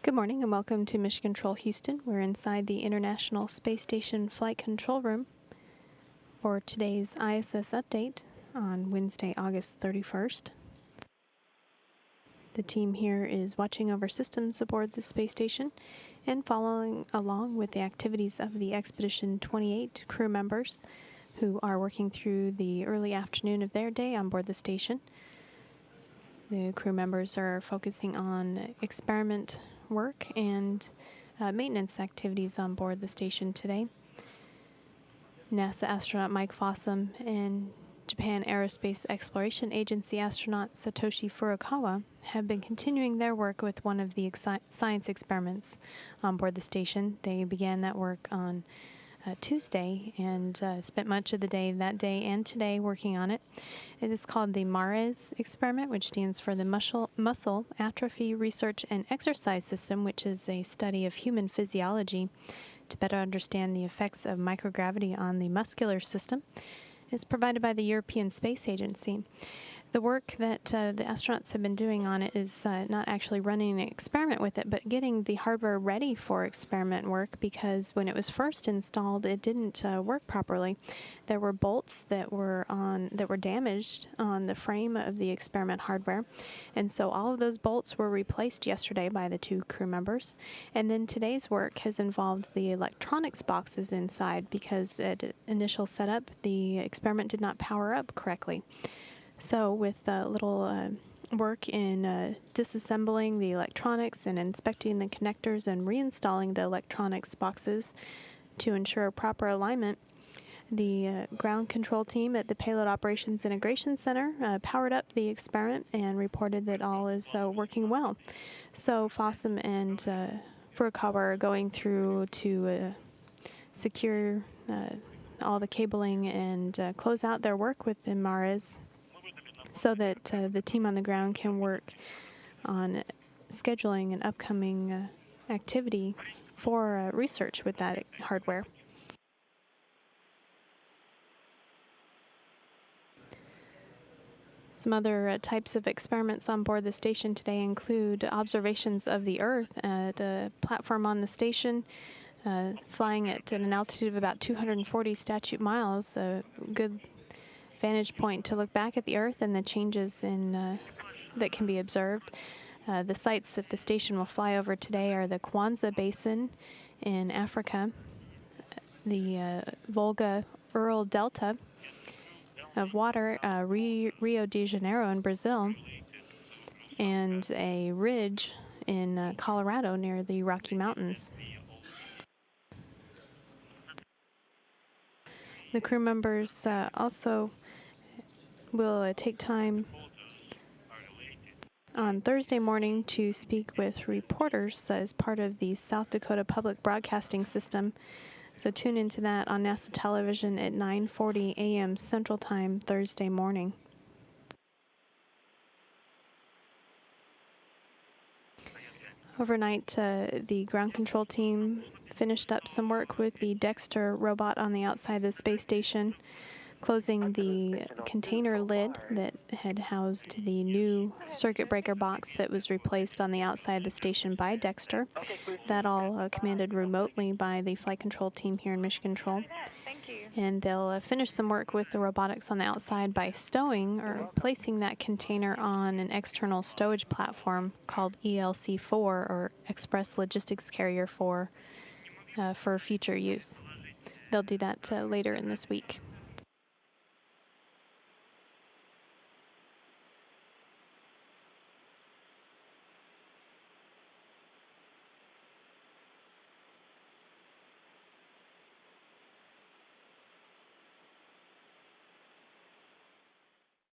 Good morning and welcome to Mission Control Houston. We're inside the International Space Station Flight Control Room for today's ISS update on Wednesday, August 31st. The team here is watching over systems aboard the space station and following along with the activities of the Expedition 28 crew members who are working through the early afternoon of their day on board the station. The crew members are focusing on experiment work and maintenance activities on board the station today. NASA astronaut Mike Fossum and Japan Aerospace Exploration Agency astronaut Satoshi Furukawa have been continuing their work with one of the science experiments on board the station. They began that work on Tuesday and spent much of the day that day and today working on it. It is called the MARES experiment, which stands for the Muscle Atrophy Research and Exercise System, which is a study of human physiology to better understand the effects of microgravity on the muscular system. It's provided by the European Space Agency. The work that the astronauts have been doing on it is not actually running an experiment with it, but getting the hardware ready for experiment work, because when it was first installed, it didn't work properly. There were bolts that were damaged on the frame of the experiment hardware, and so all of those bolts were replaced yesterday by the two crew members. And then today's work has involved the electronics boxes inside, because at initial setup, the experiment did not power up correctly. So with a little work in disassembling the electronics and inspecting the connectors and reinstalling the electronics boxes to ensure proper alignment, the ground control team at the Payload Operations Integration Center powered up the experiment and reported that all is working well. So Fossum and Furukawa are going through to secure all the cabling and close out their work with the MARES, so that the team on the ground can work on scheduling an upcoming activity for research with that hardware. Some other types of experiments on board the station today include observations of the Earth at a platform on the station, flying at an altitude of about 240 statute miles, a good vantage point to look back at the Earth and the changes in that can be observed. The sites that the station will fly over today are the Kwanzaa Basin in Africa, the Volga-Ural Delta of water, Rio de Janeiro in Brazil, and a ridge in Colorado near the Rocky Mountains. The crew members also will take time on Thursday morning to speak with reporters as part of the South Dakota Public Broadcasting System. So tune into that on NASA television at 9:40 a.m. Central Time Thursday morning. Overnight, the ground control team finished up some work with the Dexter robot on the outside of the space station, closing the container lid that had housed the new circuit breaker box that was replaced on the outside of the station by Dexter. That all commanded remotely by the flight control team here in Mission Control. And they'll finish some work with the robotics on the outside by stowing or placing that container on an external stowage platform called ELC-4, or Express Logistics Carrier 4, for future use. They'll do that later in this week.